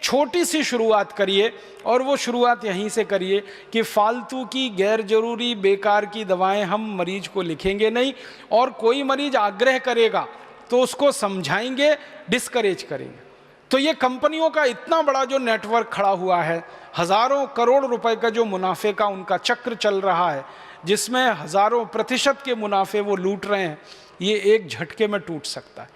छोटी सी शुरुआत करिए, और वो शुरुआत यहीं से करिए कि फालतू की गैर जरूरी बेकार की दवाएं हम मरीज को लिखेंगे नहीं, और कोई मरीज आग्रह करेगा तो उसको समझाएंगे, डिस्करेज करेंगे। तो ये कंपनियों का इतना बड़ा जो नेटवर्क खड़ा हुआ है, हजारों करोड़ रुपए का जो मुनाफे का उनका चक्र चल रहा है, जिसमें हजारों प्रतिशत के मुनाफे वो लूट रहे हैं, ये एक झटके में टूट सकता है।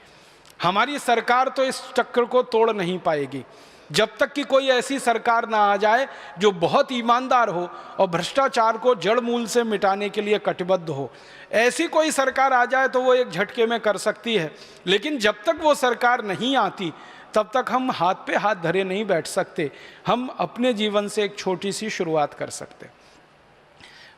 हमारी सरकार तो इस चक्र को तोड़ नहीं पाएगी जब तक कि कोई ऐसी सरकार ना आ जाए जो बहुत ईमानदार हो और भ्रष्टाचार को जड़ मूल से मिटाने के लिए कटिबद्ध हो। ऐसी कोई सरकार आ जाए तो वो एक झटके में कर सकती है, लेकिन जब तक वो सरकार नहीं आती तब तक हम हाथ पे हाथ धरे नहीं बैठ सकते। हम अपने जीवन से एक छोटी सी शुरुआत कर सकते।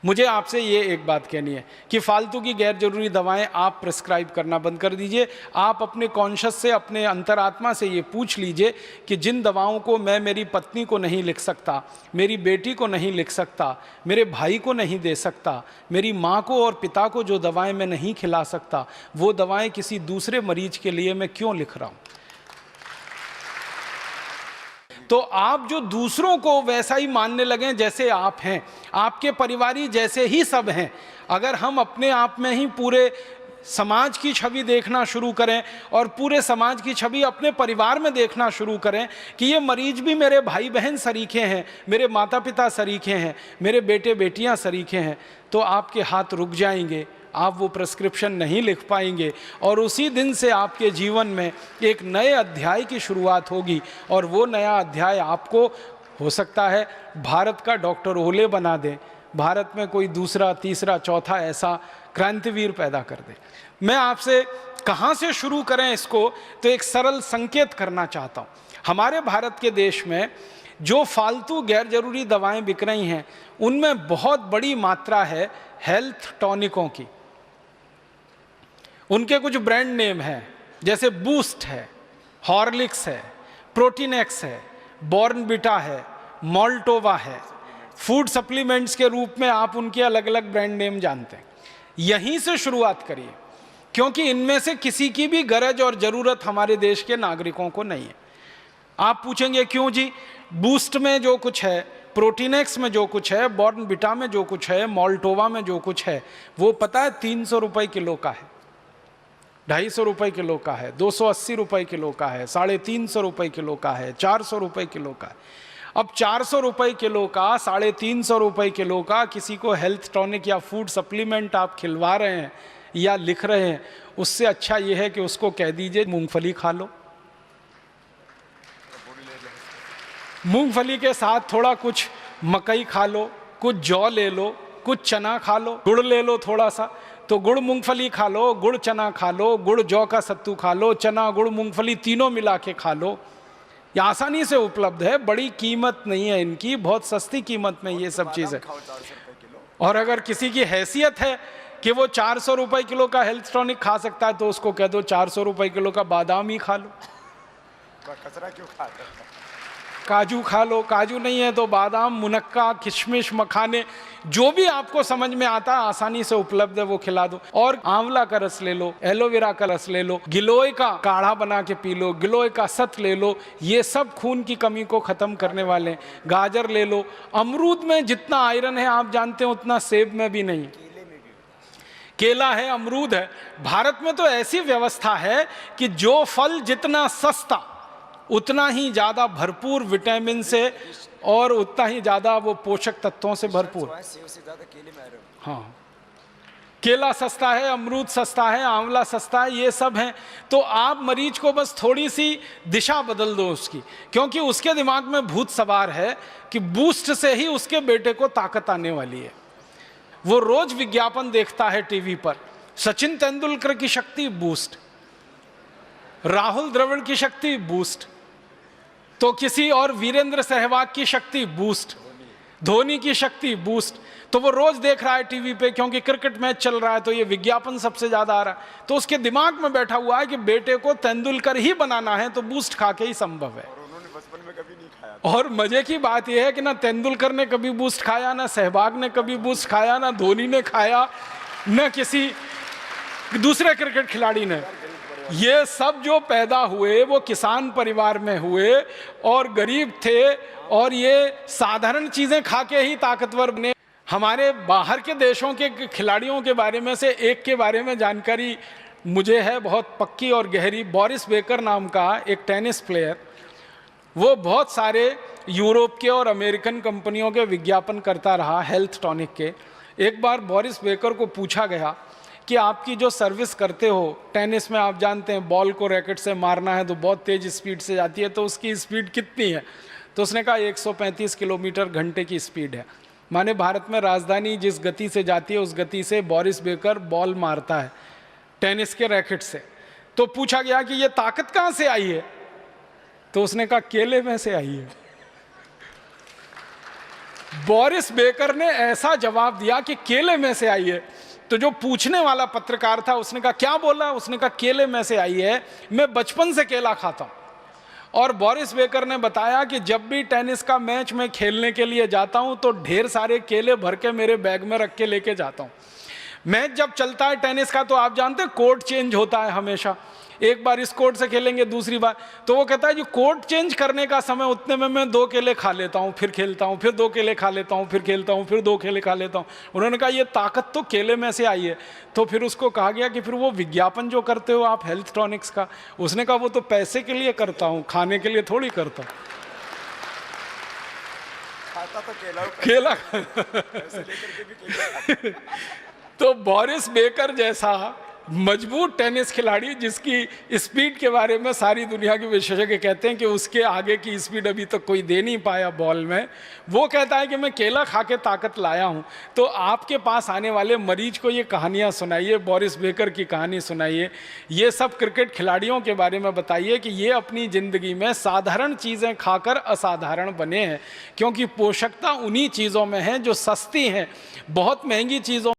मुझे आपसे ये एक बात कहनी है कि फालतू की गैर जरूरी दवाएं आप प्रिस्क्राइब करना बंद कर दीजिए। आप अपने कॉन्शियस से, अपने अंतरात्मा से ये पूछ लीजिए कि जिन दवाओं को मैं मेरी पत्नी को नहीं लिख सकता, मेरी बेटी को नहीं लिख सकता, मेरे भाई को नहीं दे सकता, मेरी माँ को और पिता को जो दवाएं मैं नहीं खिला सकता, वो दवाएं किसी दूसरे मरीज के लिए मैं क्यों लिख रहा हूँ। तो आप जो दूसरों को वैसा ही मानने लगे जैसे आप हैं, आपके परिवारी जैसे ही सब हैं। अगर हम अपने आप में ही पूरे समाज की छवि देखना शुरू करें और पूरे समाज की छवि अपने परिवार में देखना शुरू करें कि ये मरीज भी मेरे भाई बहन सरीखे हैं, मेरे माता पिता सरीखे हैं, मेरे बेटे बेटियां सरीखे हैं, तो आपके हाथ रुक जाएंगे, आप वो प्रिस्क्रिप्शन नहीं लिख पाएंगे, और उसी दिन से आपके जीवन में एक नए अध्याय की शुरुआत होगी। और वो नया अध्याय आपको हो सकता है भारत का डॉक्टर ओले बना दे, भारत में कोई दूसरा तीसरा चौथा ऐसा क्रांतिवीर पैदा कर दे। मैं आपसे कहाँ से शुरू करें इसको, तो एक सरल संकेत करना चाहता हूँ। हमारे भारत के देश में जो फालतू गैर जरूरी दवाएं बिक रही हैं उनमें बहुत बड़ी मात्रा है हेल्थ टॉनिकों की। उनके कुछ ब्रांड नेम हैं, जैसे बूस्ट है, हॉर्लिक्स है, प्रोटीनेक्स है, बॉर्नविटा है, मॉल्टोवा है। फूड सप्लीमेंट्स के रूप में आप उनके अलग अलग ब्रांड नेम जानते हैं। यहीं से शुरुआत करिए, क्योंकि इनमें से किसी की भी गरज और ज़रूरत हमारे देश के नागरिकों को नहीं है। आप पूछेंगे क्यों जी? बूस्ट में जो कुछ है, प्रोटीनेक्स में जो कुछ है, बॉर्नविटा में जो कुछ है, मॉल्टोवा में जो कुछ है, वो पता है 300 रुपये किलो का है, 250 रुपये किलो का है, 280 रुपये किलो का है, 350 रुपये किलो का है, 400 रुपये किलो का है। अब 400 रुपये किलो का, 350 रुपये किलो का किसी को हेल्थ टॉनिक या फूड सप्लीमेंट आप खिलवा रहे हैं या लिख रहे हैं, उससे अच्छा ये है कि उसको कह दीजिए मूंगफली खा लो। मूंगफली के साथ थोड़ा कुछ मकई खा लो, कुछ जौ ले लो, कुछ चना खा लो, गुड़ ले लो थोड़ा सा, तो गुड़ मूंगफली खा लो, गुड़ चना खा लो, गुड़ जौ का सत्तू खा लो, चना गुड़ मूंगफली तीनों मिला के खा लो। ये आसानी से उपलब्ध है, बड़ी कीमत नहीं है इनकी, बहुत सस्ती कीमत में ये सब चीज़ है। और अगर किसी की हैसियत है कि वो 400 रुपये किलो का हेल्थ टॉनिक खा सकता है, तो उसको कह दो 400 रुपये किलो का बादाम ही खा लो। कचरा क्यों खाता है? काजू खा लो, काजू नहीं है तो बादाम, मुनक्का, किशमिश, मखाने, जो भी आपको समझ में आता है आसानी से उपलब्ध है वो खिला दो। और आंवला का रस ले लो, एलोवेरा का रस ले लो, गिलोय का काढ़ा बना के पी लो, गिलोय का सत ले लो, ये सब खून की कमी को खत्म करने वाले हैं। गाजर ले लो, अमरूद में जितना आयरन है आप जानते हैं उतना सेब में भी नहीं, केला है, अमरूद है। भारत में तो ऐसी व्यवस्था है कि जो फल जितना सस्ता उतना ही ज़्यादा भरपूर विटामिन से और उतना ही ज़्यादा वो पोषक तत्वों से भरपूर। हाँ, केला सस्ता है, अमरूद सस्ता है, आंवला सस्ता है, ये सब हैं। तो आप मरीज को बस थोड़ी सी दिशा बदल दो उसकी, क्योंकि उसके दिमाग में भूत सवार है कि बूस्ट से ही उसके बेटे को ताकत आने वाली है। वो रोज विज्ञापन देखता है टीवी पर, सचिन तेंदुलकर की शक्ति बूस्ट, राहुल द्रविड़ की शक्ति बूस्ट, तो किसी और वीरेंद्र सहवाग की शक्ति बूस्ट, धोनी की शक्ति बूस्ट। तो वो रोज देख रहा है टीवी पे, क्योंकि क्रिकेट मैच चल रहा है तो ये विज्ञापन सबसे ज्यादा आ रहा है। तो उसके दिमाग में बैठा हुआ है कि बेटे को तेंदुलकर ही बनाना है, तो बूस्ट खा के ही संभव है। और उन्होंने बचपन में कभी नहीं खाया। और मजे की बात यह है कि ना तेंदुलकर ने कभी बूस्ट खाया, ना सहवाग ने कभी बूस्ट खाया, ना धोनी ने खाया, ना किसी दूसरे क्रिकेट खिलाड़ी ने। ये सब जो पैदा हुए वो किसान परिवार में हुए और गरीब थे और ये साधारण चीजें खा के ही ताकतवर बने। हमारे बाहर के देशों के खिलाड़ियों के बारे में से एक के बारे में जानकारी मुझे है बहुत पक्की और गहरी। बोरिस बेकर नाम का एक टेनिस प्लेयर, वो बहुत सारे यूरोप के और अमेरिकन कंपनियों के विज्ञापन करता रहा हेल्थ टॉनिक के। एक बार बोरिस बेकर को पूछा गया कि आपकी जो सर्विस करते हो टेनिस में, आप जानते हैं बॉल को रैकेट से मारना है तो बहुत तेज स्पीड से जाती है, तो उसकी स्पीड कितनी है? तो उसने कहा 135 किलोमीटर घंटे की स्पीड है। माने भारत में राजधानी जिस गति से जाती है उस गति से बोरिस बेकर बॉल मारता है टेनिस के रैकेट से। तो पूछा गया कि ये ताकत कहाँ से आई है? तो उसने कहा केले में से आई है। बोरिस बेकर ने ऐसा जवाब दिया कि केले में से आई है। तो जो पूछने वाला पत्रकार था उसने कहा क्या बोला? उसने कहा केले में से आई है, मैं बचपन से केला खाता हूं। और बोरिस बेकर ने बताया कि जब भी टेनिस का मैच मैं खेलने के लिए जाता हूं तो ढेर सारे केले भर के मेरे बैग में रख के लेके जाता हूं। मैच जब चलता है टेनिस का तो आप जानते हैं कोर्ट चेंज होता है हमेशा, एक बार इस कोर्ट से खेलेंगे दूसरी बार। तो वो कहता है जो कोर्ट चेंज करने का समय उतने में मैं 2 केले खा लेता हूँ, फिर खेलता हूँ, फिर 2 केले खा लेता हूँ, फिर खेलता हूँ, फिर 2 केले खा लेता हूँ। उन्होंने कहा ये ताकत तो केले में से आई है। तो फिर उसको कहा गया कि फिर वो विज्ञापन जो करते हो आप हेल्थ टॉनिक्स का, उसने कहा वो तो पैसे के लिए करता हूँ, खाने के लिए थोड़ी करता हूँ। खाता तो केला पैसे लेकर के भी केला खाता। तो बोरिस बेकर जैसा मजबूत टेनिस खिलाड़ी जिसकी स्पीड के बारे में सारी दुनिया के विशेषज्ञ कहते हैं कि उसके आगे की स्पीड अभी तक कोई दे नहीं पाया बॉल में, वो कहता है कि मैं केला खा के ताकत लाया हूं। तो आपके पास आने वाले मरीज को ये कहानियां सुनाइए, बोरिस बेकर की कहानी सुनाइए, ये सब क्रिकेट खिलाड़ियों के बारे में बताइए कि ये अपनी ज़िंदगी में साधारण चीज़ें खाकर असाधारण बने हैं, क्योंकि पोषकता उन्हीं चीज़ों में है जो सस्ती हैं। बहुत महंगी चीज़ों